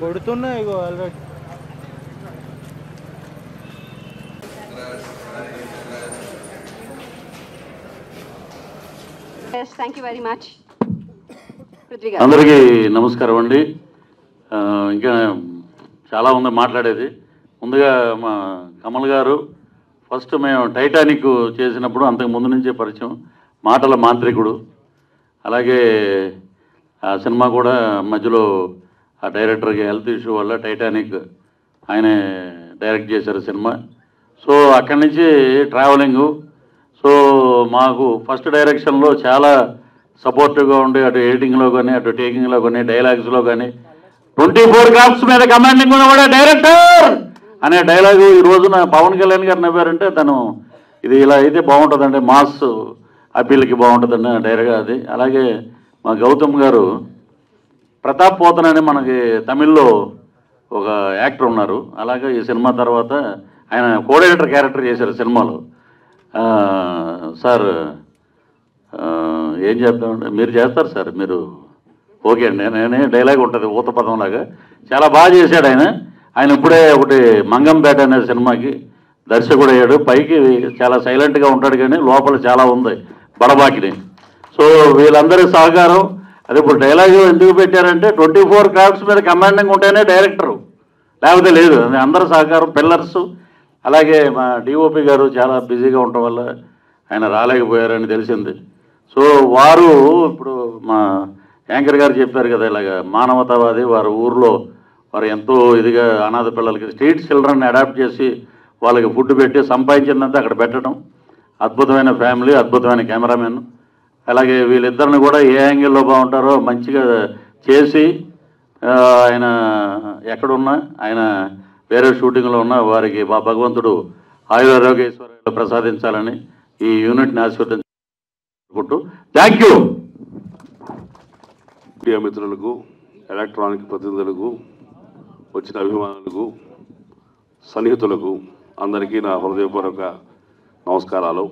కొడుతున్నాయి ఇగో ఆల్రెడీ. అందరికీ నమస్కారం అండి. ఇంకా చాలా ఉంది మాట్లాడేది. ముందుగా మా కమల్ గారు ఫస్ట్ మేము టైటానిక్ చేసినప్పుడు అంతకు ముందు నుంచే పరిచయం, మాటల మాంత్రికుడు. అలాగే ఆ సినిమా కూడా మధ్యలో ఆ డైరెక్టర్కి హెల్త్ ఇష్యూ వల్ల టైటానిక్ ఆయనే డైరెక్ట్ చేశారు సినిమా. సో అక్కడి నుంచి ట్రావెలింగు. సో మాకు ఫస్ట్ డైరెక్షన్లో చాలా సపోర్టివ్గా ఉండి అటు ఎడిటింగ్లో కానీ అటు టేకింగ్లో కానీ డైలాగ్స్లో కానీ 24 క్రాఫ్ట్స్ మీద కమాండింగ్ ఉన్న కూడా డైరెక్టర్ అనే డైలాగు ఈ రోజున పవన్ కళ్యాణ్ గారు నవ్వారంటే తను ఇది ఇలా అయితే బాగుంటుందండి, మాస్ అప్పీల్కి బాగుంటుందండి డైరెక్ట్గా అది. అలాగే మా గౌతమ్ గారు ప్రతాప్ పోతన్ అని మనకి తమిళ్లో ఒక యాక్టర్ ఉన్నారు. అలాగే ఈ సినిమా తర్వాత ఆయన కోఆర్డినేటర్ క్యారెక్టర్ చేశారు సినిమాలో. సార్ ఏం చెప్తామంటే మీరు చేస్తారు సార్, మీరు ఓకే అండి. నేనే డైలాగ్ ఉంటుంది ఊత పదంలాగా చాలా బాగా చేశాడు ఆయన. ఆయన ఇప్పుడే ఒకటి మంగంపేట అనే సినిమాకి దర్శకుడు అయ్యాడు. పైకి చాలా సైలెంట్గా ఉంటాడు కానీ లోపల చాలా ఉంది బడబాకిని. సో వీళ్ళందరి సహకారం అది. ఇప్పుడు డైలాగ్ ఎందుకు పెట్టారంటే 24 క్రాఫ్ట్స్ మీద కమాండింగ్ ఉంటేనే డైరెక్టరు, లేకపోతే లేదు. అందరి సహకారం పిల్లర్స్. అలాగే మా డిఓపి గారు చాలా బిజీగా ఉండటం వల్ల ఆయన రాలేకపోయారని తెలిసింది. సో వారు ఇప్పుడు మా యాంకర్ గారు చెప్పారు కదా, ఇలాగ మానవతావాది. వారు ఊర్లో వారు ఎంతో ఇదిగా అనాథ పిల్లలకి స్ట్రీట్ చిల్డ్రన్ అడాప్ట్ చేసి వాళ్ళకి ఫుడ్ పెట్టి సంపాదించిందంతా అక్కడ పెట్టడం. అద్భుతమైన ఫ్యామిలీ, అద్భుతమైన కెమెరామెన్. అలాగే వీళ్ళిద్దరిని కూడా ఏ యాంగిల్లో బాగుంటారో మంచిగా చేసి ఆయన ఎక్కడున్నా ఆయన వేరే షూటింగ్లో ఉన్న వారికి మా భగవంతుడు ఆయురారోగ్యేశ్వరాలు ప్రసాదించాలని ఈ యూనిట్ని ఆశీర్వదించుకుంటూ థ్యాంక్ యూ. మీడియా మిత్రులకు, ఎలక్ట్రానిక్ ప్రతినిధులకు, వచ్చిన అభిమానులకు, సన్నిహితులకు అందరికీ నా హృదయపూర్వక నమస్కారాలు.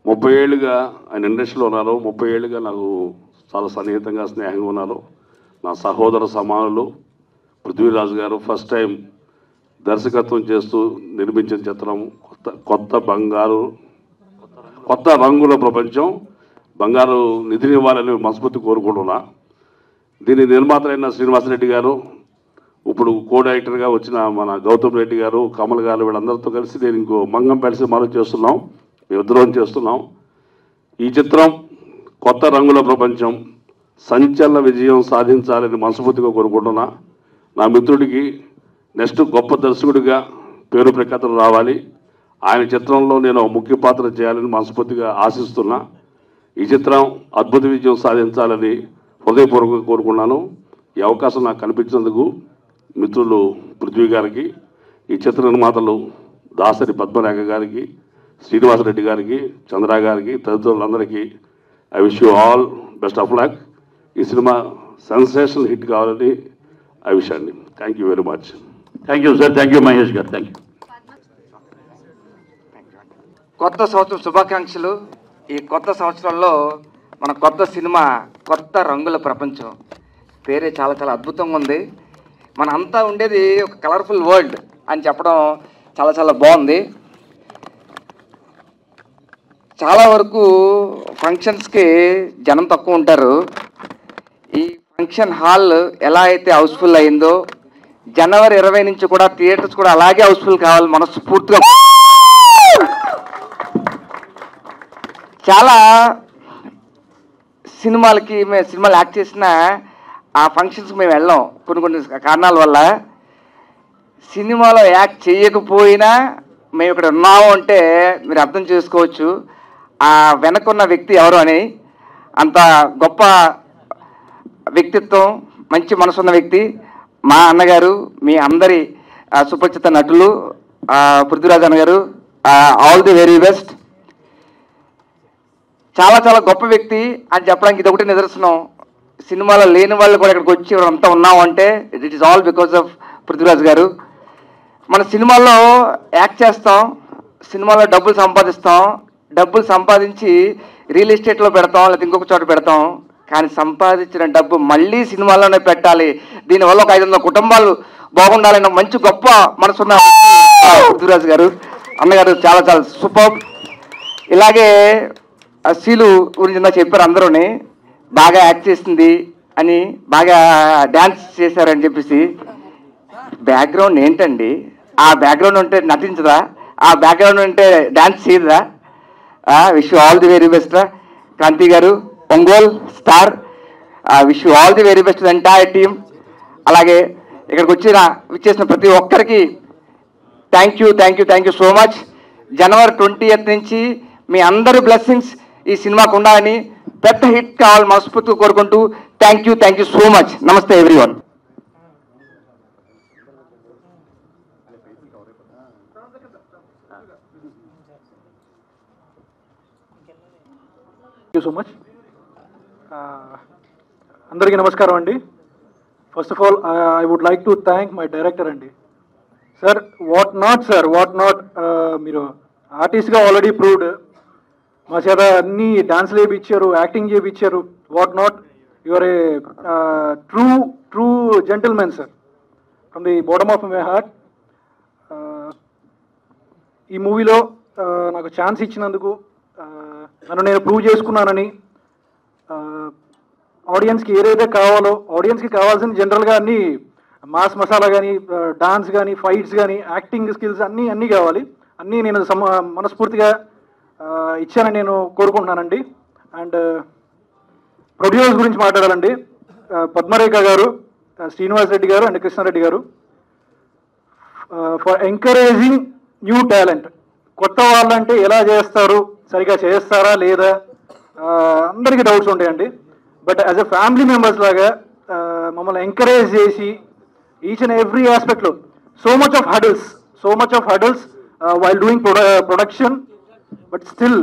30 ఏళ్ళుగా ఆయన ఇండస్ట్రీలో ఉన్నారు. 30 ఏళ్ళుగా నాకు చాలా సన్నిహితంగా స్నేహంగా ఉన్నారు. నా సహోదర సమానులు పృథ్వీరాజు గారు ఫస్ట్ టైం దర్శకత్వం చేస్తూ నిర్మించిన చిత్రం కొత్త రంగుల ప్రపంచం. బంగారు నిధిని ఇవ్వాలని మనస్ఫూర్తి కోరుకుంటున్నా. దీని నిర్మాతలైన శ్రీనివాసరెడ్డి గారు, ఇప్పుడు కో డైరెక్టర్గా వచ్చిన మన గౌతమ్ రెడ్డి గారు, కమల్ గారు, వీళ్ళందరితో కలిసి నేను ఇంకో మంగంపేట సినిమాలో చేస్తున్నాం, మేమిద్దరం చేస్తున్నాం. ఈ చిత్రం కొత్త రంగుల ప్రపంచం సంచలన విజయం సాధించాలని మనస్ఫూర్తిగా కోరుకుంటున్నా. నా మిత్రుడికి నెక్స్ట్ గొప్ప దర్శకుడిగా పేరు ప్రఖ్యాతలు రావాలి. ఆయన చిత్రంలో నేను ముఖ్య పాత్ర చేయాలని మనస్ఫూర్తిగా ఆశిస్తున్నా. ఈ చిత్రం అద్భుత విజయం సాధించాలని హృదయపూర్వకంగా కోరుకున్నాను. ఈ అవకాశం నాకు కల్పించినందుకు మిత్రులు పృథ్వీ గారికి, ఈ చిత్ర నిర్మాతలు దాసరి పద్మరేఖ గారికి, శ్రీనివాసరెడ్డి గారికి, చంద్ర గారికి, తదితరులందరికీ I wish you all best of luck. ఈ సినిమా సెన్సేషనల్ హిట్ కావాలని ఐ విష్ అండి. Thank you very much. Thank you sir. Thank you Mahesh గారు. Thank you. కొత్త సంవత్సరం శుభాకాంక్షలు. ఈ కొత్త సంవత్సరంలో మన కొత్త సినిమా కొత్త రంగుల ప్రపంచం పేరే చాలా చాలా అద్భుతంగా ఉంది. మన అంతా ఉండేది ఒక కలర్ఫుల్ వరల్డ్ అని చెప్పడం చాలా చాలా బాగుంది. చాలా వరకు ఫంక్షన్స్కి జనం తక్కువ ఉంటారు. ఈ ఫంక్షన్ హాల్ ఎలా అయితే హౌస్ఫుల్ అయిందో జనవరి 20 నుంచి కూడా థియేటర్స్ కూడా అలాగే హౌస్ఫుల్ కావాలి మనస్ఫూర్తిగా. చాలా సినిమాలు యాక్ట్ చేసిన ఆ ఫంక్షన్స్కి మేము వెళ్ళాం కొన్ని కారణాల వల్ల. సినిమాలో యాక్ట్ చేయకపోయినా మేము ఇక్కడ ఉన్నాము అంటే మీరు అర్థం చేసుకోవచ్చు ఆ వెనకున్న వ్యక్తి ఎవరు అని. అంత గొప్ప వ్యక్తిత్వం, మంచి మనసున్న వ్యక్తి మా అన్నగారు, మీ అందరి సుపరిచిత నటులు పృథ్వీరాజ్ అన్న గారు. All the very best. చాలా చాలా గొప్ప వ్యక్తి అని చెప్పడానికి ఇది ఒకటి నిదర్శనం. సినిమాలో లేని వాళ్ళు కూడా ఇక్కడికి వచ్చి అంతా ఉన్నాం అంటే it is all because of Prithviraj గారు. మన సినిమాల్లో యాక్ట్ చేస్తాం, సినిమాలో డబ్బులు సంపాదిస్తాం, డబ్బులు సంపాదించి రియల్ ఎస్టేట్లో పెడతాం, లేదా ఇంకొక చోట పెడతాం. కానీ సంపాదించిన డబ్బు మళ్ళీ సినిమాల్లోనే పెట్టాలి, దీనివల్ల ఒక 500 కుటుంబాలు బాగుండాలన్న మంచి గొప్ప మనసున్న పృథ్వీరాజ్ గారు. అన్నగారు చాలా చాలా సూపర్. ఇలాగే శీలు గురించి నాకు చెప్పారు, అందరూని బాగా యాక్ట్ చేసింది అని, బాగా డ్యాన్స్ చేశారని చెప్పేసి. బ్యాక్గ్రౌండ్ ఏంటండి? ఆ బ్యాక్గ్రౌండ్ ఉంటే నటించదా? ఆ బ్యాక్గ్రౌండ్ ఉంటే డ్యాన్స్ చేయదా? Wish you all the very best Kranthi గారు, Ongole star. Wish you all the very best entire team. అలాగే ఇక్కడికి విచ్చేసిన ప్రతి ఒక్కరికి థ్యాంక్ యూ సో మచ్. జనవరి 20th నుంచి మీ అందరి బ్లెస్సింగ్స్ ఈ సినిమాకు ఉండాలని, పెద్ద హిట్ కావాలి మనస్ఫూర్తిగా కోరుకుంటూ థ్యాంక్ యూ సో మచ్. నమస్తే everyone. Thank you so much. అందరికీ నమస్కారం అండి. First of all I would like to thank my director అండి. సార్ వాట్ నాట్ మీరు ఆర్టిస్ట్గా ఆల్రెడీ ప్రూవ్డ్. మా చేత అన్ని డాన్స్లు చేయించారు, యాక్టింగ్ చేయించారు. What not, your a true gentlemen sir, from the bottom of my heart. ఈ మూవీలో నాకు ఛాన్స్ ఇచ్చినందుకు, నన్ను నేను ప్రూవ్ చేసుకున్నానని, ఆడియన్స్కి ఏదైతే కావాలో, ఆడియన్స్కి కావాల్సిన జనరల్గా అన్ని మాస్ మసాలా కానీ, డాన్స్ కానీ, ఫైట్స్ కానీ, యాక్టింగ్ స్కిల్స్ అన్నీ కావాలి. అన్నీ నేను మనస్ఫూర్తిగా ఇచ్చానని నేను కోరుకుంటున్నానండి. అండ్ ప్రొడ్యూసర్స్ గురించి మాట్లాడాలండి. పద్మరేఖ గారు, శ్రీనివాస్ రెడ్డి గారు అండ్ కృష్ణారెడ్డి గారు, ఫర్ ఎంకరేజింగ్ న్యూ టాలెంట్. కొత్త వాళ్ళంటే ఎలా చేస్తారు, సరిగా చేస్తారా లేదా, అందరికీ డౌట్స్ ఉంటాయండి. But as a family members లాగా మమ్మల్ని ఎంకరేజ్ చేసి ఈచ్ అండ్ ఎవ్రీ ఆస్పెక్ట్లో so much of hurdles while doing production, but still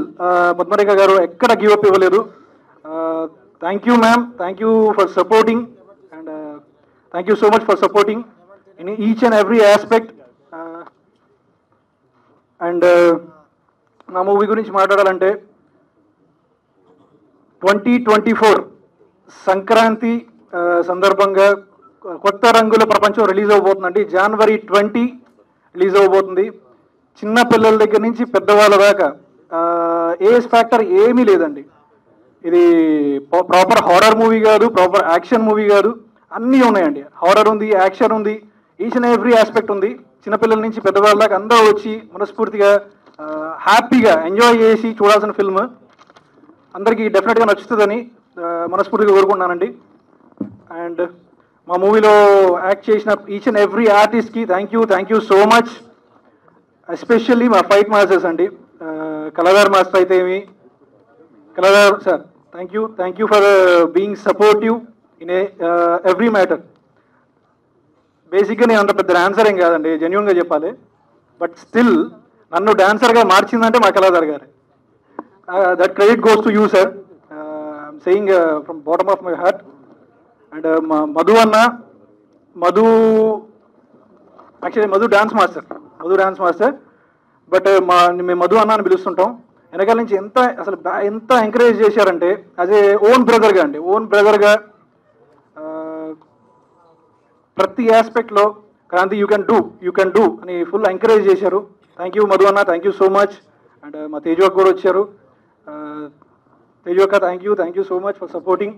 Padmarekha గారు ఎక్కడ గివ్ అప్ ఇవ్వలేదు. Thank you ma'am, thank you for supporting, and thank you so much for supporting in each and every aspect. And నా movie గురించి మాట్లాడాలంటే 2024 సంక్రాంతి సందర్భంగా కొత్త రంగుల ప్రపంచం రిలీజ్ అవబోతుందండి. January 20 రిలీజ్ అవబోతుంది. చిన్న పిల్లల దగ్గర నుంచి పెద్దవాళ్ళ దాకా ఏజ్ ఫ్యాక్టర్ ఏమీ లేదండి. ఇది ప్రాపర్ హారర్ మూవీ కాదు, ప్రాపర్ యాక్షన్ మూవీ కాదు, అన్నీ ఉన్నాయండి. హారర్ ఉంది, యాక్షన్ ఉంది, ఈచ్ అండ్ ఎవ్రీ ఆస్పెక్ట్ ఉంది. చిన్నపిల్లల నుంచి పెద్దవాళ్ళ దాకా అందరూ వచ్చి మనస్ఫూర్తిగా హ్యాపీగా ఎంజాయ్ చేసి చూడాల్సిన ఫిల్మ్. అందరికీ డెఫినెట్గా నచ్చుతుందని మనస్ఫూర్తిగా కోరుకుంటున్నానండి. అండ్ మా మూవీలో యాక్ట్ చేసిన ఈచ్ అండ్ ఎవ్రీ ఆర్టిస్ట్కి thank you so much. Especially మా ఫైట్ మాస్టర్స్ అండి. కళాధార్ మాస్టర్ అయితే ఏమి, Kaladhar sir thank you for being supportive in every matter. బేసిక్గా నేను అంత పెద్ద డాన్సర్ ఏం కాదండి, జెన్యున్గా చెప్పాలి. బట్ స్టిల్ నన్ను డాన్సర్గా మార్చిందంటే మా కళాధార్ గారే. That credit goes to you sir. I'm saying from bottom of my heart. And Madhu actually Madhu dance master. But మేము మధు అన్న అని పిలుస్తుంటాం. వెనకాల నుంచి ఎంత ఎంకరేజ్ చేశారంటే యాజ్ ఏ ఓన్ బ్రదర్గా ప్రతి ఆస్పెక్ట్లో క్రాంతి యూ కెన్ డూ అని ఫుల్ ఎంకరేజ్ చేశారు. థ్యాంక్ యూ మధు అన్న, thank you so much. And మా తేజు అక్క కూడా వచ్చారు. తేజు అక్క thank you so much for supporting.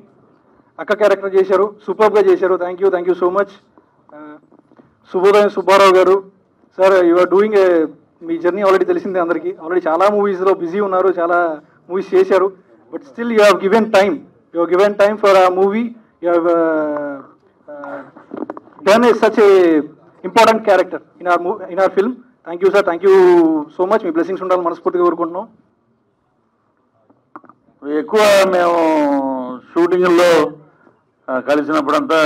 అక్క క్యారెక్టర్ చేశారు, సూపర్గా చేశారు. Thank you so much. శుభోదయం Subbarao garu sir, you are doing మీ జర్నీ ఆల్రెడీ తెలిసిందే అందరికీ. ఆల్రెడీ చాలా మూవీస్లో బిజీ ఉన్నారు, చాలా మూవీస్ చేశారు. But still you have given time for ఆ movie. You have done such a important character in our film. Thank you sir, thank you so much. మీ బ్లెస్సింగ్స్ ఉండాలని మనస్ఫూర్తిగా కోరుకుంటున్నాం. ఎక్కువ మేము షూటింగ్లో కలిసినప్పుడంతా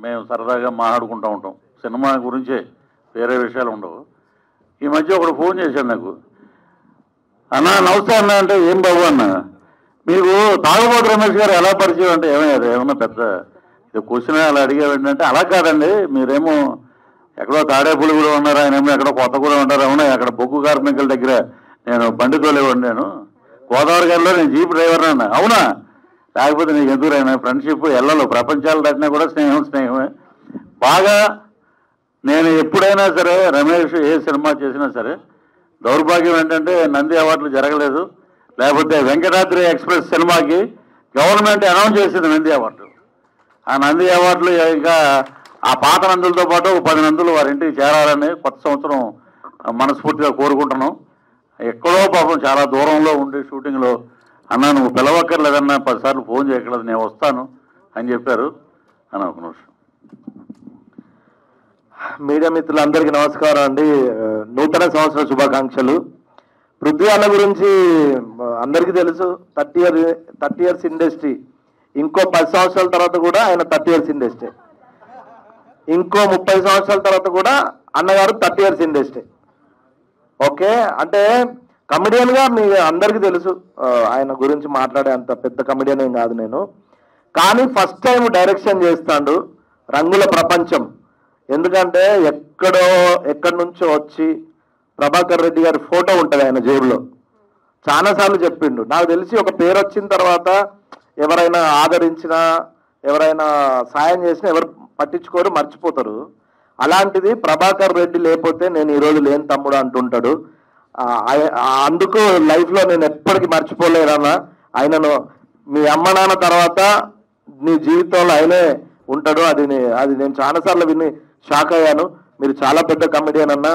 మేము సరదాగా మాట్లాడుకుంటూ ఉంటాం. సినిమా గురించే, వేరే విషయాలు ఉండవు. ఈ మధ్య ఒకడు ఫోన్ చేశాడు నాకు, అన్న నమస్తే అన్న అంటే, ఏం బాబు అన్న మీకు తాగుబోతు రమేష్ గారు ఎలా పరిచయం అంటే ఏమన్నా పెద్ద క్వశ్చన్ అలా అడిగేవి ఏంటంటే అలా కాదండి. మీరేమో ఎక్కడో తాడేపల్లి కూడా ఉన్నారు, ఆయన ఏమో ఎక్కడో కొత్త కూడా ఉంటారు. అవునా, అక్కడ బొగ్గు కార్మికుల దగ్గర నేను బండి తోలేవాడిని. నేను గోదావరి గారిలో నేను జీప్ డ్రైవర్ అన్నా. అవునా, లేకపోతే నీకు ఎందుకురైనా ఫ్రెండ్షిప్ ఎల్లలో ప్రపంచాలు దాటినా కూడా స్నేహమే. బాగా నేను ఎప్పుడైనా సరే రమేష్ ఏ సినిమా చేసినా సరే దౌర్భాగ్యం ఏంటంటే నంది అవార్డులు జరగలేదు. లేకపోతే వెంకటాద్రి ఎక్స్ప్రెస్ సినిమాకి గవర్నమెంట్ అనౌన్స్ చేసింది నంది అవార్డు. ఆ నంది అవార్డులు ఇంకా ఆ పాత నందులతో పాటు 10 నందులు వారింటికి చేరాలని కొత్త సంవత్సరం మనస్ఫూర్తిగా కోరుకుంటున్నాం. ఎక్కడో పాపం చాలా దూరంలో ఉండి షూటింగ్లో అన్నా నువ్వు పిలవక్కర్లేదన్నా 10 సార్లు ఫోన్ చేయక్కర్లేదు, నేను వస్తాను అని చెప్పారు అని ఒక నిమిషం. మీడియా మిత్రులందరికీ నమస్కారం అండి. నూతన సంవత్సర శుభాకాంక్షలు. పృథ్వీ అన్న గురించి అందరికీ తెలుసు. 30 years ఇండస్ట్రీ. ఇంకో 10 సంవత్సరాల తర్వాత కూడా ఆయన 30 years ఇండస్ట్రీ. ఇంకో 30 సంవత్సరాల తర్వాత కూడా అన్నగారు 30 years ఇండస్ట్రీ. ఓకే, అంటే కమెడియన్గా మీ అందరికీ తెలుసు. ఆయన గురించి మాట్లాడే అంత పెద్ద కమెడియన్ ఏం కాదు నేను. కానీ ఫస్ట్ టైం డైరెక్షన్ చేస్తాడు రంగుల ప్రపంచం. ఎందుకంటే ఎక్కడి నుంచో వచ్చి ప్రభాకర్ రెడ్డి గారి ఫోటో ఉంటుంది ఆయన జేబులో. చాలాసార్లు చెప్పిండు. నాకు తెలిసి ఒక పేరు వచ్చిన తర్వాత ఎవరైనా ఆదరించినా ఎవరైనా సాయం చేసినా ఎవరు పట్టించుకోరు, మర్చిపోతారు. అలాంటిది ప్రభాకర్ రెడ్డి లేకపోతే నేను ఈరోజు లేని తమ్ముడు అంటుంటాడు. అందుకు లైఫ్లో నేను ఎప్పటికీ మర్చిపోలేదన్నా. ఆయనను మీ అమ్మ నాన్న తర్వాత నీ జీవితంలో ఆయనే ఉంటాడు. అది నేను చాలాసార్లు విని షాక్ అయ్యాను. మీరు చాలా పెద్ద కమెడియన్ అన్న.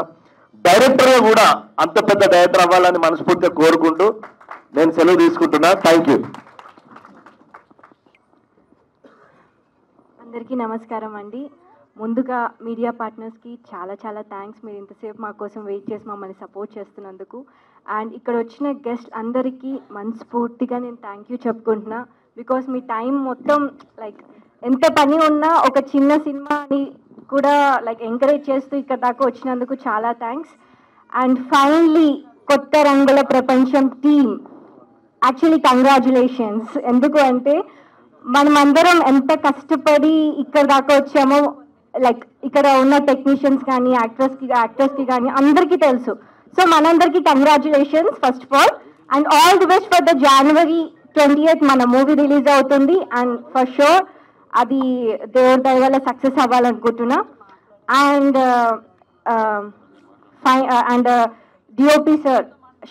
డైరెక్టర్గా కూడా అంత పెద్ద డైరెక్టర్ అవ్వాలని మనస్ఫూర్తిగా కోరుకుంటూ నేను సెలవు తీసుకుంటున్నా. Thank you. అందరికీ నమస్కారం అండి. ముందుగా మీడియా పార్ట్నర్స్కి చాలా చాలా థ్యాంక్స్. మీరు ఇంతసేపు మా కోసం వెయిట్ చేసి మమ్మల్ని సపోర్ట్ చేస్తున్నందుకు. అండ్ ఇక్కడ వచ్చిన గెస్ట్ అందరికీ మనస్ఫూర్తిగా నేను థ్యాంక్ యూ చెప్పుకుంటున్నా. బికాస్ మీ టైం మొత్తం లైక్ ఎంత పని ఉన్నా ఒక చిన్న సినిమాని కూడా లైక్ ఎంకరేజ్ చేస్తూ ఇక్కడ దాకా వచ్చినందుకు చాలా థ్యాంక్స్. అండ్ ఫైనల్లీ కొత్త రంగుల ప్రపంచం టీమ్ యాక్చువల్లీ కంగ్రాచులేషన్స్. ఎందుకు అంటే మనమందరం ఎంత కష్టపడి ఇక్కడ దాకా వచ్చామో లైక్ ఇక్కడ ఉన్న టెక్నీషియన్స్ కానీ యాక్టర్స్కి కానీ అందరికీ తెలుసు. సో మనందరికీ congratulations first of all. And all the best for the January 28th మన మూవీ రిలీజ్ అవుతుంది. అండ్ ఫర్ షూర్ అది దేవుడి దయ వల్ల సక్సెస్ అవ్వాలనుకుంటున్నా. అండ్ డిఓపి సార్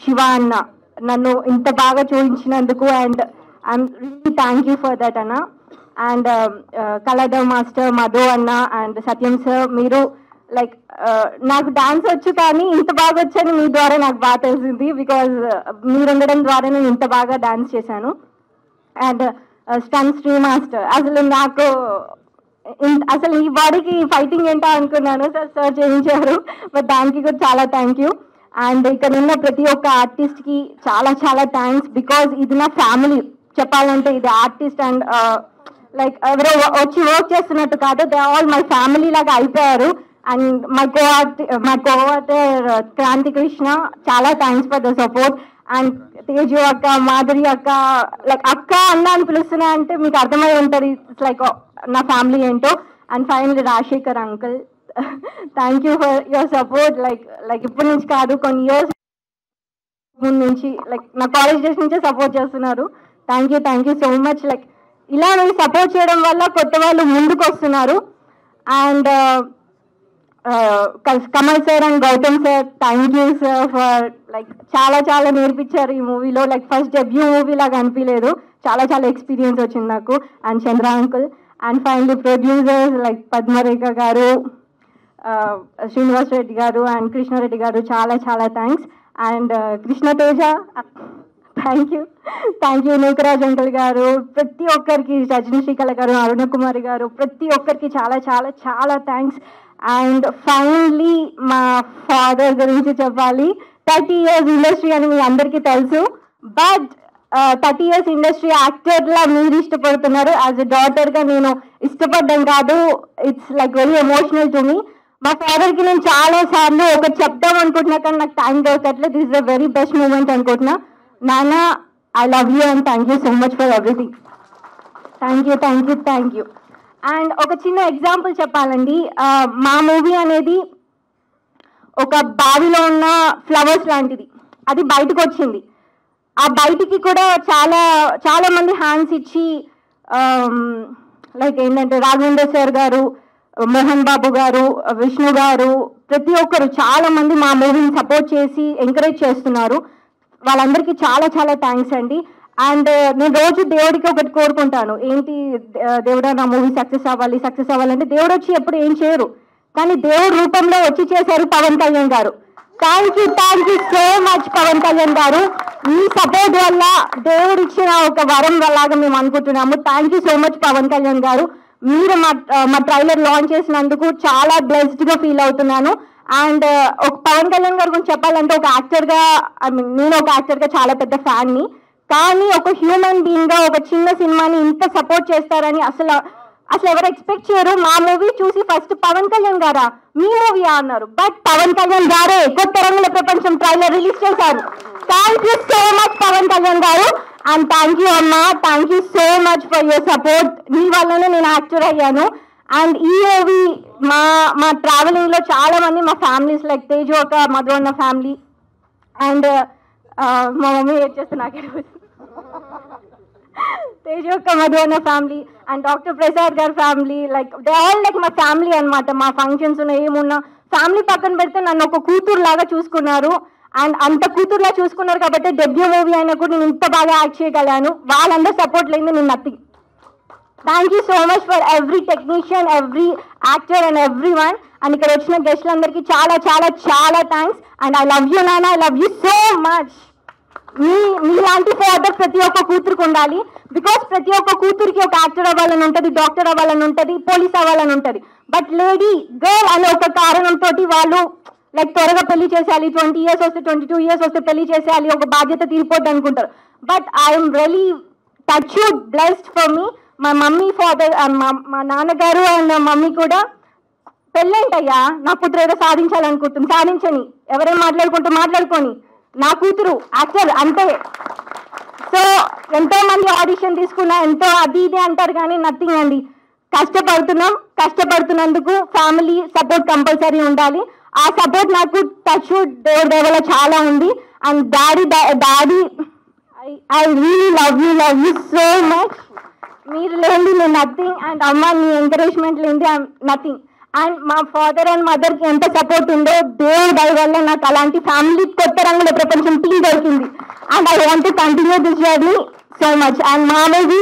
శివ అన్న నన్ను ఇంత బాగా చూపించినందుకు and I'm really thank you for that అన్న. అండ్ కళాధర్ మాస్టర్ మధు అన్న అండ్ సత్యం సార్, మీరు లైక్ నాకు డాన్స్ వచ్చు కానీ ఇంత బాగా వచ్చని మీ ద్వారా నాకు బాగా తెలిసింది. బికాజ్ మీరు ఉండడం ద్వారా నేను ఇంత బాగా డాన్స్ చేశాను. అండ్ స్టన్ శ్రీ మాస్టర్, అసలు ఈ బాడీకి ఫైటింగ్ ఏంటో అనుకున్నాను, సార్ చేయించారు. బట్ దానికి కూడా చాలా థ్యాంక్ యూ. అండ్ ఇక్కడ ఉన్న ప్రతి ఒక్క ఆర్టిస్ట్కి చాలా చాలా థ్యాంక్స్. బికాజ్ ఇది నా ఫ్యామిలీ. చెప్పాలంటే ఇది ఆర్టిస్ట్ అండ్ లైక్ ఎవరో వచ్చి వర్క్ చేస్తున్నట్టు కాదు, దే ఆల్ మై ఫ్యామిలీ లాగా అయిపోయారు. అండ్ మై కోఆర్టర్ క్రాంతి కృష్ణ, చాలా thanks for the support. And Teju అక్క, మాధురి అక్క, లైక్ అక్క అన్న అని పిలుస్తున్నా అంటే మీకు అర్థమై ఉంటుంది ఇట్స్ లైక్ నా ఫ్యామిలీ ఏంటో. And finally Rajasekhar uncle, thank you for your support. Like ఇప్పటి నుంచి కాదు, కొన్ని ఇయర్స్ ముందు నుంచి లైక్ నా కాలేజ్ డేస్ నుంచే సపోర్ట్ చేస్తున్నారు. Thank you so much. Like ఇలా మీరు సపోర్ట్ చేయడం వల్ల కొత్త వాళ్ళు ముందుకు వస్తున్నారు. And Kamal sir and Gautam sir, thank you sir for like చాలా చాలా నేర్పించారు ఈ మూవీలో. లైక్ ఫస్ట్ డెబ్యూ మూవీ లాగా అనిపించలేదు, చాలా చాలా ఎక్స్పీరియన్స్ వచ్చింది నాకు. And Chandra uncle. And finally producers like Padmarekha గారు, శ్రీనివాస్ రెడ్డి గారు అండ్ కృష్ణారెడ్డి గారు, చాలా చాలా thanks. And Krishna Teja, thank you. Nookaraj uncle గారు, ప్రతి ఒక్కరికి, రజనీ శ్రీకళ గారు, అరుణ కుమారి గారు, ప్రతి ఒక్కరికి చాలా చాలా చాలా థ్యాంక్స్. అండ్ ఫైనల్లీ మా ఫాదర్ గురించి చెప్పాలి. 30 years ఇండస్ట్రీ అని మీ అందరికీ తెలుసు. బట్ 30 years ఇండస్ట్రీ యాక్టర్లా మీరు ఇష్టపడుతున్నారు. యాజ్ ఎ డాటర్గా నేను ఇష్టపడ్డం కాదు, it's like very emotional to me. మా ఫాదర్కి నేను చాలా సార్లు ఒకటి చెప్దాం అనుకుంటున్నా కానీ నాకు టైం దొరకట్లేదు. This is the very best moment అనుకుంటున్నా. నాన్న, I love you and thank you so much for everything. Thank you. And ఒక చిన్న ఎగ్జాంపుల్ చెప్పాలండి, మా మూవీ అనేది ఒక బావిలో ఉన్న ఫ్లవర్స్ లాంటిది. అది బయటకు వచ్చింది. ఆ బయటికి కూడా చాలా మంది హ్యాండ్స్ ఇచ్చి, లైక్ ఏంటంటే రాఘవేంద్ర సార్ గారు, మోహన్ బాబు గారు, విష్ణు గారు, ప్రతి ఒక్కరు చాలా మంది మా మూవీని సపోర్ట్ చేసి ఎంకరేజ్ చేస్తున్నారు. వాళ్ళందరికీ చాలా థ్యాంక్స్ అండి. అండ్ నేను రోజు దేవుడికి ఒకటి కోరుకుంటాను, ఏంటి దేవుడా నా మూవీ సక్సెస్ అవ్వాలంటే దేవుడు వచ్చి ఎప్పుడు ఏం చేయరు, కానీ దేవుడి రూపంలో వచ్చి చేశారు Pawan Kalyan garu. Thank you so much Pawan Kalyan garu. మీ సపోర్ట్ వల్ల దేవుడు ఇచ్చిన ఒక వరం లాగా మేము అనుకుంటున్నాము. Thank you so much Pawan Kalyan garu. మీరు మా ట్రైలర్ లాంచ్ చేసినందుకు చాలా బ్లెస్డ్గా ఫీల్ అవుతున్నాను. అండ్ ఒక పవన్ కళ్యాణ్ గారి గురించి చెప్పాలంటే ఒక యాక్టర్గా, నేను ఒక యాక్టర్గా చాలా పెద్ద ఫ్యాన్ని, కానీ ఒక హ్యూమన్ బీయింగ్గా ఒక చిన్న సినిమాని ఇంత సపోర్ట్ చేస్తారని అసలు ఎవరు ఎక్స్పెక్ట్ చేయరు. మా మూవీ చూసి ఫస్ట్ పవన్ కళ్యాణ్ గారా మీ మూవీయా అన్నారు, బట్ పవన్ కళ్యాణ్ గారే కొత్త రంగుల ప్రపంచం ట్రైలర్ రిలీజ్ చేశారు. Thank you so much Pawan Kalyan గారు. అండ్ థ్యాంక్ యూ అమ్మా, thank you so much for your support. మీ వల్లనే నేను యాక్టర్ అయ్యాను. అండ్ ఈ మూవీ మా ట్రావెలింగ్లో చాలా మంది మా ఫ్యామిలీస్, లైక్ తేజు ఒక మధు అన్న ఫ్యామిలీ, అండ్ మా మమ్మీ ఏడ్ చేస్తే నాకే తేజు ఒక మధు అన్న ఫ్యామిలీ అండ్ డాక్టర్ ప్రసాద్ గారి family, like they all like మా ఫ్యామిలీ అనమాట. మా ఫంక్షన్స్ ఉన్న ఏమున్నా ఫ్యామిలీ పక్కన పెడితే నన్ను ఒక కూతురు లాగా చూసుకున్నారు. అండ్ అంత కూతురులా చూసుకున్నారు కాబట్టి డెబ్యూ మూవీ అయినా కూడా నేను ఇంత బాగా యాక్ట్ చేయగలను. వాళ్ళందరూ సపోర్ట్ లేని నేను nothing. Thank you so much for every technician, every actor and every one. And ఇక్కడ వచ్చిన గెస్ట్లందరికీ చాలా thanks. And I love you నాన్న, I love you so much. మీలాంటి ఫాదర్ ప్రతి ఒక్క కూతురికి ఉండాలి. బికాస్ ప్రతి ఒక్క కూతురికి ఒక యాక్టర్ అవ్వాలని ఉంటుంది, డాక్టర్ అవ్వాలని ఉంటుంది, పోలీస్ అవ్వాలని ఉంటుంది. బట్ లేడీ గర్ల్ అనే ఒక కారణంతో వాళ్ళు లైక్ త్వరగా పెళ్లి చేసేయాలి, 20 years వస్తే 22 years వస్తే పెళ్లి చేసేయాలి, ఒక బాధ్యత తీరిపోద్ది అనుకుంటారు. But I'm really touched, blessed for me. మా మమ్మీ ఫాదర్, మా నాన్నగారు అండ్ మమ్మీ కూడా పెళ్ళేంటయ్యా నా కూతురు ఏదో సాధించాలనుకుంటుంది, సాధించని, ఎవరేం మాట్లాడుకొని నా కూతురు యాక్టర్ అంతే. సో ఎంతో మంది ఆడిషన్ తీసుకున్నా, ఎంతో అది ఇది అంటారు, కానీ నథింగ్ అండి. కష్టపడుతున్నందుకు ఫ్యామిలీ సపోర్ట్ కంపల్సరీ ఉండాలి. ఆ సపోర్ట్ నాకు టచ్ దేవుడి వల్ల చాలా ఉంది. And daddy I really love you so much. మీరు లేని నేను నథింగ్. అండ్ అమ్మ మీ ఎంకరేజ్మెంట్ లేని ఐఎమ్ నథింగ్. అండ్ మా ఫాదర్ అండ్ మదర్కి ఎంత సపోర్ట్ ఉందో దేవుడి దయ వల్ల నాకు అలాంటి ఫ్యామిలీ కొత్త రంగుల ప్రపంచం టీం దొరికింది. And I want to continue this journey so much. And మా మూవీ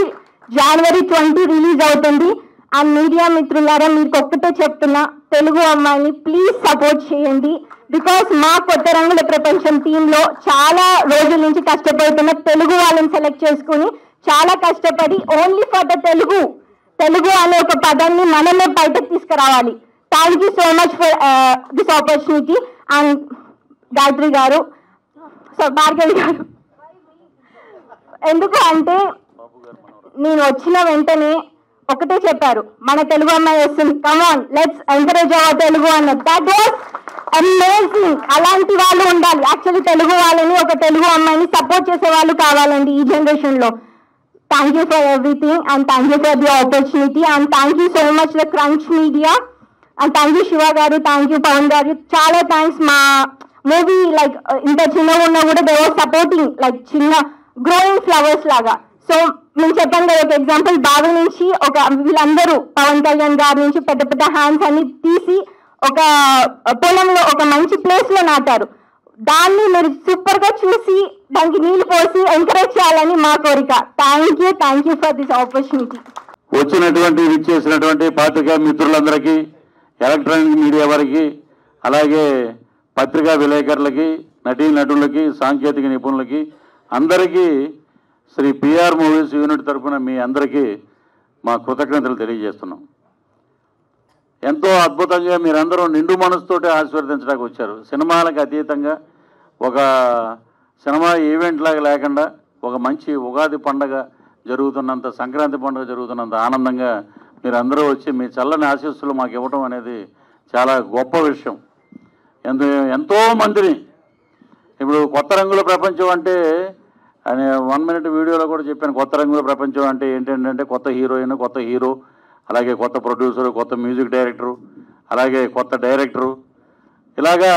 January 20 రిలీజ్ అవుతుంది. అండ్ మీడియా మిత్రులారా మీకు ఒక్కటే చెప్తున్నా, తెలుగు అమ్మాయిని ప్లీజ్ సపోర్ట్ చేయండి. బికాస్ మా కొత్త రంగుల ప్రపంచం టీంలో చాలా రోజుల నుంచి కష్టపడుతున్న తెలుగు వాళ్ళని సెలెక్ట్ చేసుకుని చాలా కష్టపడి ఓన్లీ ఫర్ ద తెలుగు అనే ఒక పదాన్ని మనమే బయటకు తీసుకురావాలి. Thank you so much for this opportunity. And Gayatri గారు, భార్గవి గారు, ఎందుకు అంటే నేను వచ్చిన వెంటనే ఒకటే చెప్పారు, మన తెలుగు అమ్మాయి వస్తుంది, come on let's encourage our Telugu అన్నది. That was amazing. అలాంటి వాళ్ళు ఉండాలి. యాక్చువల్లీ తెలుగు వాళ్ళని, ఒక తెలుగు అమ్మాయిని సపోర్ట్ చేసే వాళ్ళు కావాలండి ఈ జనరేషన్లో. Thank you for everything and thank you for the opportunity and thank you so much the Crunch Media and thank you Shiva garu, thank you Pawan garu, చాలా థ్యాంక్స్. మా మూవీ లైక్ ఇంత చిన్నగా ఉన్నా కూడా they were supporting like చిన్న growing flowers లాగా. So నేను చెప్పాను కదా ఒక ఎగ్జాంపుల్, బావి నుంచి ఒక వీళ్ళందరూ పవన్ కళ్యాణ్ గారి నుంచి పెద్ద హ్యాండ్స్ అన్ని తీసి ఒక పొలంలో ఒక మంచి ప్లేస్ లో నాటారు. దాన్ని మీరు సూపర్ గా చూసి దానికి నీళ్లు పోసి ఎంకరేజ్ చేయాలని మా కోరిక. Thank you for this opportunity. విచ్చేసినటువంటి పాత్రికా మిత్రులందరికీ, ఎలక్ట్రానిక్ మీడియా వారికి, అలాగే పత్రికా విలేకరులకి, నటులకి, సాంకేతిక నిపుణులకి అందరికీ శ్రీ పిఆర్ మూవీస్ యూనిట్ తరఫున మీ అందరికీ మా కృతజ్ఞతలు తెలియజేస్తున్నాం. ఎంతో అద్భుతంగా మీరందరూ నిండు మనసుతోటి ఆశీర్వదించడానికి వచ్చారు. సినిమాలకు అతీతంగా ఒక సినిమా ఈవెంట్ లాగా లేకుండా ఒక మంచి ఉగాది పండుగ జరుగుతున్నంత, సంక్రాంతి పండుగ జరుగుతున్నంత ఆనందంగా మీరందరూ వచ్చి మీ చల్లని ఆశీస్సులు మాకు ఇవ్వడం అనేది చాలా గొప్ప విషయం. ఎంతోమందిని ఇప్పుడు కొత్త రంగుల ప్రపంచం అంటే అని 1 minute వీడియోలో కూడా చెప్పాను. కొత్త రంగుల ప్రపంచం అంటే ఏంటంటే కొత్త హీరోయిన్, కొత్త హీరో, అలాగే కొత్త ప్రొడ్యూసరు, కొత్త మ్యూజిక్ డైరెక్టరు, అలాగే కొత్త డైరెక్టరు, ఇలాగా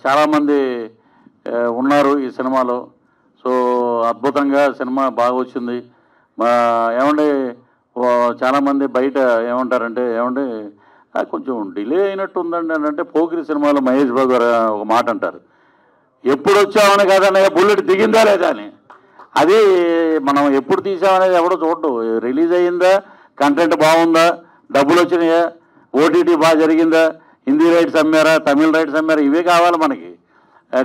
చాలామంది ఉన్నారు ఈ సినిమాలో. సో అద్భుతంగా సినిమా బాగా వచ్చింది. ఏమండి చాలామంది బయట ఏమంటారంటే ఏమండి కొంచెం డిలే అయినట్టు ఉందండి అని అంటే, పోకిరి సినిమాలో మహేష్ బాబు గారు ఒక మాట అంటారు, ఎప్పుడు వచ్చామని కాదన్నయ్య బుల్లెట్ దిగిందా లేదా అని. అది మనం ఎప్పుడు తీసామనేది ఎవడో చూడడు. రిలీజ్ అయ్యిందా, కంటెంట్ బాగుందా, డబ్బులు వచ్చినాయా, ఓటీటీ బాగా జరిగిందా, హిందీ రైట్స్ అమ్మారా, తమిళ రైట్స్ అమ్మారా, ఇవే కావాలి మనకి.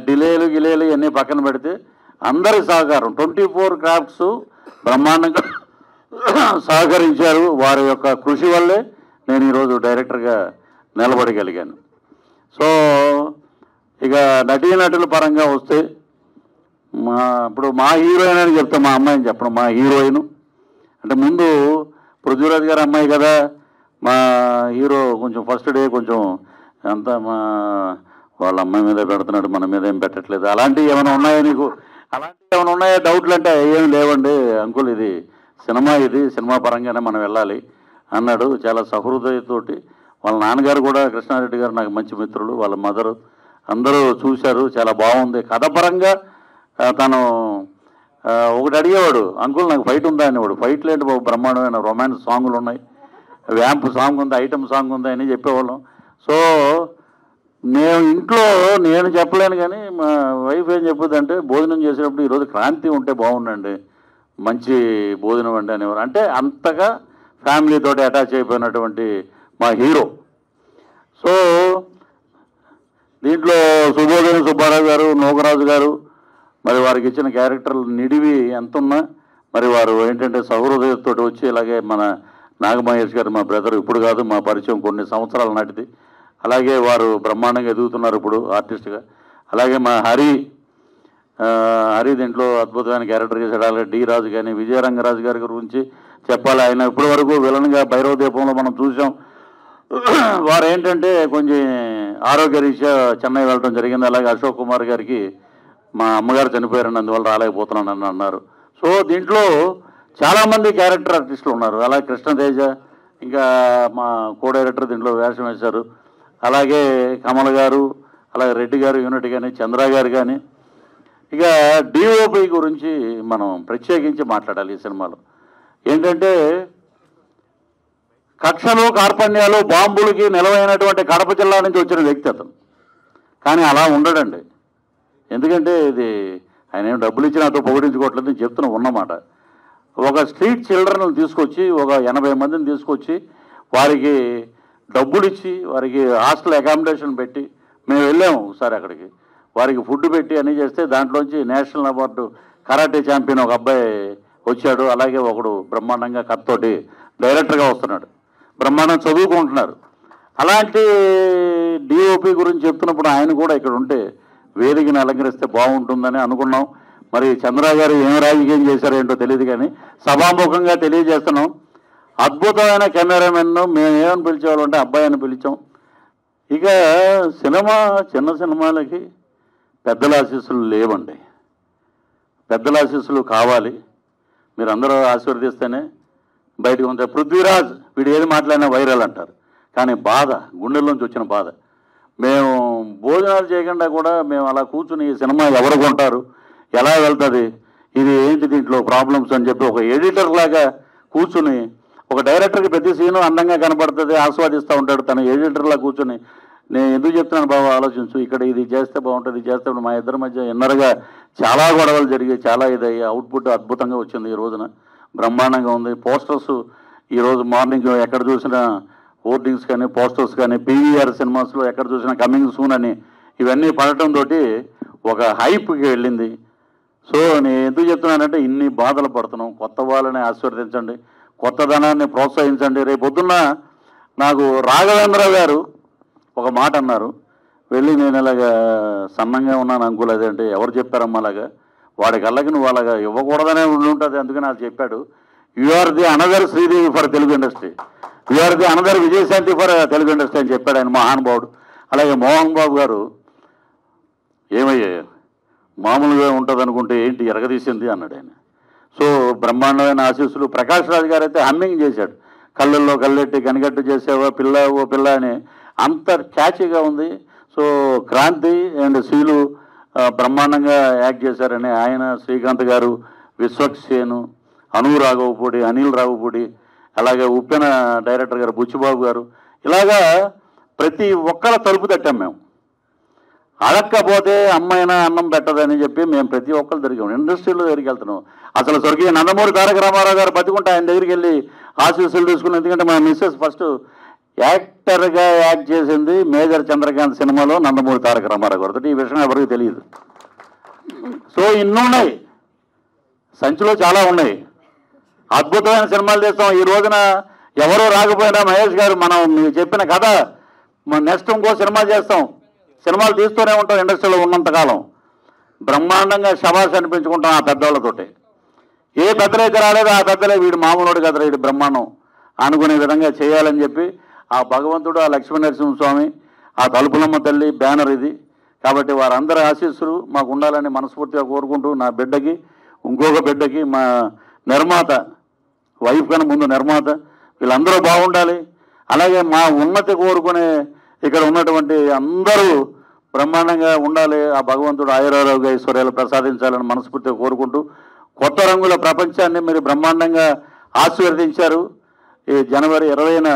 డిలేలు గిలేలు ఇవన్నీ పక్కన పెడితే అందరి సహకారం 24 క్రాఫ్ట్స్ బ్రహ్మాండంగా సహకరించారు. వారి యొక్క కృషి వల్లే నేను ఈరోజు డైరెక్టర్గా నిలబడగలిగాను. సో ఇక నటీనటుల పరంగా వస్తే ఇప్పుడు మా హీరోయిన్ అని చెప్తా, మా అమ్మాయిని చెప్పడం. మా హీరోయిన్ అంటే ముందు పృథ్వీరాజ్ గారి అమ్మాయి కదా, మా హీరో కొంచెం ఫస్ట్ డే కొంచెం అంతా వాళ్ళ అమ్మాయి మీద పెడుతున్నాడు, మన మీద ఏం పెట్టట్లేదు. అలాంటివి ఏమైనా ఉన్నాయా నీకు, అలాంటివి ఏమైనా ఉన్నాయా డౌట్లు అంటే ఏమి లేవండి అంకుల్, ఇది సినిమా పరంగానే మనం వెళ్ళాలి అన్నాడు. చాలా సహృదయతోటి. వాళ్ళ నాన్నగారు కూడా కృష్ణారెడ్డి గారు నాకు మంచి మిత్రులు, వాళ్ళ మదరు అందరూ చూశారు. చాలా బాగుంది కథ పరంగా. తను ఒకటి అడిగేవాడు, అంకుల్ నాకు ఫైట్ ఉందా అనేవాడు. ఫైట్ లేంటి బాబు, బ్రహ్మాండమైన రొమాన్స్ సాంగులు ఉన్నాయి, వ్యాంప్ సాంగ్ ఉంది, ఐటమ్ సాంగ్ ఉంది అని చెప్పేవాళ్ళం. సో నేను ఇంట్లో నేను చెప్పలేను కానీ మా వైఫ్ ఏం చెప్పుద్దంటే, భోజనం చేసేటప్పుడు ఈరోజు క్రాంతి ఉంటే బాగుండండి, మంచి భోజనం అండి అనేవారు. అంటే అంతగా ఫ్యామిలీతో అటాచ్ అయిపోయినటువంటి మా హీరో. సో దీంట్లో సుబోధన సుబ్బారావు గారు, నోకరాజు గారు, మరి వారికి ఇచ్చిన క్యారెక్టర్లు నిడివి ఎంత ఉన్నా మరి వారు ఏంటంటే సహృదయతో వచ్చి, ఇలాగే మన నాగమహేష్ గారు మా బ్రదర్, ఇప్పుడు కాదు మా పరిచయం కొన్ని సంవత్సరాల నాటిది. అలాగే వారు బ్రహ్మాండంగా ఎదుగుతున్నారు ఇప్పుడు ఆర్టిస్ట్గా. అలాగే మా హరి దీంట్లో అద్భుతమైన క్యారెక్టర్ చేశాడు. అలాగే డి రాజు కానీ, విజయరంగరాజు గారి గురించి చెప్పాలి. ఆయన ఇప్పటి వరకు విలన్గా భైరవ దీపంలో మనం చూసాం. వారు ఏంటంటే కొంచెం ఆరోగ్యరీత్యా చెన్నై వెళ్ళడం జరిగింది. అలాగే అశోక్ కుమార్ గారికి మా అమ్మగారు చనిపోయారని అందువల్ల రాలేకపోతున్నానని అన్నారు. సో దీంట్లో చాలామంది క్యారెక్టర్ ఆర్టిస్టులు ఉన్నారు. అలాగే కృష్ణతేజ, ఇంకా మా కో డైరెక్టర్ దీంట్లో వేషం వేశారు. అలాగే కమల్ గారు, అలాగే రెడ్డి గారు యూనిట్ కానీ, చంద్ర గారు కానీ. ఇక డిఓపి గురించి మనం ప్రత్యేకించి మాట్లాడాలి ఈ సినిమాలో. ఏంటంటే కక్షలు, కార్పణ్యాలు, బాంబులకి నిలవైనటువంటి కడప జిల్లా నుంచి వచ్చిన వ్యక్తి అతను. కానీ అలా ఉండడండి. ఎందుకంటే ఇది ఆయన ఏం డబ్బులు ఇచ్చి నాతో పొగిడించుకోవట్లేదు, నేను చెప్తున్నా ఉన్నమాట. ఒక స్ట్రీట్ చిల్డ్రన్ తీసుకొచ్చి, ఒక 80 మందిని తీసుకొచ్చి వారికి డబ్బులు ఇచ్చి, వారికి హాస్టల్ అకామిడేషన్ పెట్టి, మేము వెళ్ళాము ఒకసారి అక్కడికి, వారికి ఫుడ్ పెట్టి అన్నీ చేస్తే దాంట్లోంచి నేషనల్ అవార్డు కరాటే ఛాంపియన్ ఒక అబ్బాయి వచ్చాడు. అలాగే ఒకడు బ్రహ్మాండంగా కథతోటి డైరెక్టర్గా వస్తున్నాడు, బ్రహ్మాండం చదువుకుంటున్నారు. అలాంటి డిఓపి గురించి చెప్తున్నప్పుడు ఆయన కూడా ఇక్కడ ఉంటే వేదికను అలంకరిస్తే బాగుంటుందని అనుకున్నాం. మరి చంద్ర గారు ఏం రాజకీయం చేశారో ఏంటో తెలియదు కానీ సభాముఖంగా తెలియజేస్తున్నాం. అద్భుతమైన కెమెరామెన్ను మేము ఏమని పిలిచేవాళ్ళంటే అబ్బాయి అని పిలిచాం. ఇక చిన్న సినిమాలకి పెద్దల ఆశీస్సులు లేవండి, పెద్దల ఆశీస్సులు కావాలి. మీరు అందరూ ఆశీర్వదిస్తేనే బయటకు ఉంటారు. పృథ్వీరాజ్ వీడు ఏది మాట్లాడినా వైరల్ అంటారు, కానీ బాధ, గుండెల్లోంచి వచ్చిన బాధ. మేము భోజనాలు చేయకుండా కూడా మేము అలా కూర్చుని ఈ సినిమా ఎవరు కొంటారు, ఎలా వెళ్తుంది, ఇది ఏంటి దీంట్లో ప్రాబ్లమ్స్ అని చెప్పి ఒక ఎడిటర్ లాగా కూర్చుని, ఒక డైరెక్టర్కి ప్రతి సీను అందంగా కనపడుతుంది, ఆస్వాదిస్తూ ఉంటాడు. తను ఎడిటర్లా కూర్చుని నేను ఎందుకు చెప్తున్నాను బాబు ఆలోచించు, ఇక్కడ ఇది చేస్తే బాగుంటుంది, ఇది చేస్తే మా ఇద్దరి మధ్య ఇన్నర్గా చాలా గొడవలు జరిగాయి, చాలా ఇదయ్యి. అవుట్పుట్ అద్భుతంగా వచ్చింది ఈ రోజున, బ్రహ్మాండంగా ఉంది. పోస్టర్స్ ఈరోజు మార్నింగ్ ఎక్కడ చూసినా హోర్డింగ్స్ కానీ, పోస్టర్స్ కానీ, పీవీఆర్ సినిమాస్లో ఎక్కడ చూసినా కమింగ్ సూన్ అని ఇవన్నీ పడటంతో ఒక హైప్కి వెళ్ళింది. సో నేను ఎందుకు చెప్తున్నానంటే ఇన్ని బాధలు పడుతున్నాం. కొత్త వాళ్ళని ఆశీర్వదించండి, కొత్తదనాన్ని ప్రోత్సహించండి. రేపు పొద్దున్న నాకు రాఘవేంద్ర గారు ఒక మాట అన్నారు, వెళ్ళి నేను ఇలాగా సన్నంగా ఉన్నాను అంకుల్, అదేంటే ఎవరు చెప్పారమ్మా అలాగా, వాడి కళ్ళకి నువ్వు అలాగా ఇవ్వకూడదనే ఉండి ఉంటుంది, అందుకని నాకు చెప్పాడు. You are the another Sridevi for Telugu industry, you are the another Vijayashanti for Telugu industry అని చెప్పాడు ఆయన, మహానుభావుడు. అలాగే మోహన్ బాబు గారు, ఏమయ్యారు మామూలుగా ఉంటుంది అనుకుంటే ఏంటి ఎరగదీసింది అన్నాడు ఆయన. సో బ్రహ్మాండమైన ఆశీస్సులు. ప్రకాష్ రాజ్ గారు అయితే హమ్మింగ్ చేశాడు, కళ్ళల్లో కళ్ళెట్టి కనిగట్టు చేసేవా పిల్ల ఓ పిల్ల అని, అంత క్యాచీగా ఉంది. సో క్రాంతి అండ్ శ్రీలు బ్రహ్మాండంగా యాక్ట్ చేశారని ఆయన, శ్రీకాంత్ గారు, విశ్వక్సేను, అను రాఘవపూడి, అనిల్ రాఘవపూడి, అలాగే ఉప్పెన డైరెక్టర్ గారు బుచ్చిబాబు గారు, ఇలాగా ప్రతి ఒక్కళ్ళ తలుపు తట్టాం మేము. అడక్కపోతే అమ్మాయినా అన్నం పెట్టదని చెప్పి మేము ప్రతి ఒక్కరు తిరిగాం, ఇండస్ట్రీలో దగ్గరికి వెళ్తున్నాం. అసలు స్వర్గీయ నందమూరి తారక రామారావు గారు బతికుంటే ఆయన దగ్గరికి వెళ్ళి ఆశీస్సులు తీసుకున్నాం. ఎందుకంటే మా మిస్సెస్ ఫస్ట్ యాక్టర్గా యాక్ట్ చేసింది మేజర్ చంద్రకాంత్ సినిమాలో నందమూరి తారక రామారావు గారితో. ఈ విషయం ఎవరికి తెలియదు. సో ఇన్నున్నాయి, సంచిలో చాలా ఉన్నాయి, అద్భుతమైన సినిమాలు చేస్తాం. ఈ రోజున ఎవరో రాకపోయినా మహేష్ గారు మనం మీకు చెప్పిన కథ నెక్స్ట్ ఇంకో సినిమా చేస్తాం, సినిమాలు తీస్తూనే ఉంటాం ఇండస్ట్రీలో ఉన్నంతకాలం. బ్రహ్మాండంగా శబాష్ అనిపించుకుంటాం ఆ పెద్దవాళ్ళతోటి. ఏ పెద్దలైతే రాలేదో ఆ పెద్దలే వీడు మామూలుడు కదరా వీడు బ్రహ్మాండం అనుకునే విధంగా చేయాలని చెప్పి ఆ భగవంతుడు, ఆ లక్ష్మీ నరసింహస్వామి, ఆ తలుపులమ్మ తల్లి బ్యానర్ ఇది. కాబట్టి వారందరి ఆశీస్సులు మాకు ఉండాలని మనస్ఫూర్తిగా కోరుకుంటూ, నా బిడ్డకి ఇంకొక బిడ్డకి మా నిర్మాత వైఫ్ కన్నా ముందు నిర్మాత వీళ్ళందరూ బాగుండాలి. అలాగే మా ఉన్నతి కోరుకునే ఇక్కడ ఉన్నటువంటి అందరూ బ్రహ్మాండంగా ఉండాలి. ఆ భగవంతుడు ఆయురారోగ్య ఐశ్వర్యాలు ప్రసాదించాలని మనస్ఫూర్తిగా కోరుకుంటూ, కొత్త రంగుల ప్రపంచాన్ని మీరు బ్రహ్మాండంగా ఆశీర్వదించారు. ఈ జనవరి 20న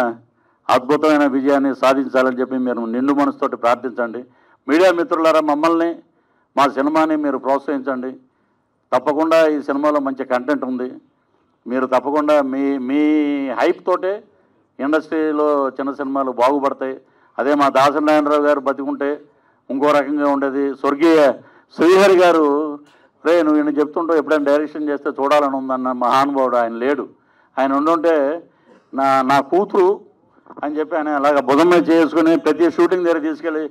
అద్భుతమైన విజయాన్ని సాధించాలని చెప్పి మీరు నిండు మనసుతోటి ప్రార్థించండి. మీడియా మిత్రులారా, మమ్మల్ని మా సినిమాని మీరు ప్రోత్సహించండి. తప్పకుండా ఈ సినిమాలో మంచి కంటెంట్ ఉంది. మీరు తప్పకుండా మీ హైప్ తోటే ఇండస్ట్రీలో చిన్న సినిమాలు బాగుపడతాయి. అదే మా దాసనారాయణరావు గారు బతికుంటే ఇంకో రకంగా ఉండేది. స్వర్గీయ శ్రీహరి గారు, రే నువ్వు ఈయన చెప్తుంటూ ఎప్పుడైనా డైరెక్షన్ చేస్తే చూడాలని ఉందన్న మహానుభావుడు. ఆయన లేడు. ఆయన ఉండుంటే నా కూతురు అని చెప్పి ఆయన అలాగా భుజం మీద చేసుకుని ప్రతి షూటింగ్ దగ్గర తీసుకెళ్ళి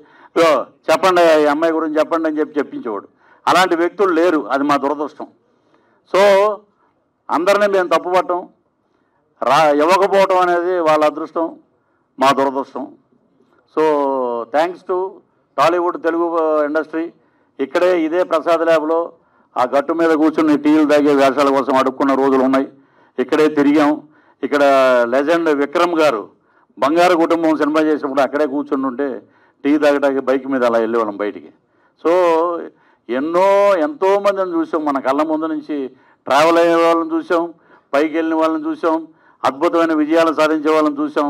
చెప్పండి ఈ అమ్మాయి గురించి చెప్పండి అని చెప్పి చెప్పించేవాడు. అలాంటి వ్యక్తులు లేరు, అది మా దురదృష్టం. సో అందరినీ మేము తప్పుపట్టం, ఇవ్వకపోవటం అనేది వాళ్ళ అదృష్టం, మా దురదృష్టం. So thanks to Tollywood Telugu industry. ఇక్కడే ఇదే ప్రసాద్ ల్యాబ్లో ఆ గట్టు మీద కూర్చుని టీలు తాగే వేషాల కోసం అడుక్కున్న రోజులు ఉన్నాయి. ఇక్కడే తిరిగాం. ఇక్కడ లెజెండ్ విక్రమ్ గారు బంగారు కుటుంబం సినిమా చేసినప్పుడు అక్కడే కూర్చుని ఉంటే టీ తాగడానికి బైక్ మీద అలా వెళ్ళేవాళ్ళం బయటికి. సో ఎంతోమందిని చూసాం, మన కళ్ళ ముందు నుంచి ట్రావెల్ అయ్యే వాళ్ళని చూసాం, పైకి వెళ్ళిన వాళ్ళని చూసాం, అద్భుతమైన విజయాలు సాధించే వాళ్ళని చూసాం.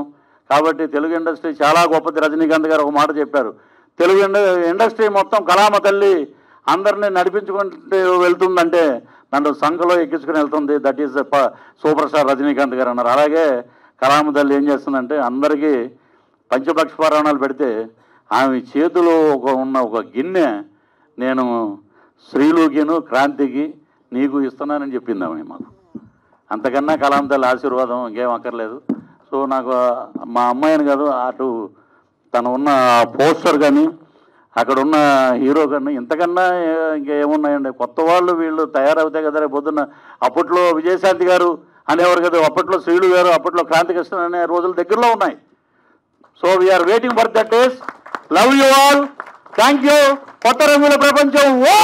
కాబట్టి తెలుగు ఇండస్ట్రీ చాలా గొప్పది. రజనీకాంత్ గారు ఒక మాట చెప్పారు, తెలుగు ఇండస్ట్రీ మొత్తం కళామ తల్లి అందరినీ నడిపించుకుంటూ వెళ్తుందంటే నన్ను సంఖలో ఎక్కించుకుని వెళ్తుంది, that is super star Rajinikanth గారు అన్నారు. అలాగే కళామ తల్లి ఏం చేస్తుందంటే అందరికీ పంచపక్ష పురాణాలు పెడితే ఆమె చేతిలో ఉన్న ఒక గిన్నె నేను శ్రీలుకిను క్రాంతికి నీకు ఇస్తున్నానని చెప్పింది ఆమె మాకు. అంతకన్నా కళామ తల్లి ఆశీర్వాదం ఇంకేం అక్కర్లేదు. సో నాకు మా అమ్మాయిని కాదు, అటు తను ఉన్న పోస్టర్ కానీ అక్కడ ఉన్న హీరో కానీ ఇంతకన్నా ఇంకేమున్నాయండి. కొత్త వాళ్ళు వీళ్ళు తయారవుతాయి కదా రేపు పొద్దున్న. అప్పట్లో విజయశాంతి గారు అనేవారు కదా, అప్పట్లో శ్రీలు గారు, అప్పట్లో క్రాంతికృష్ణ అనే రోజులు దగ్గరలో ఉన్నాయి. So we are waiting for that days. Love you all. Thank you. కొత్త రంగుల ప్రపంచం. ఓ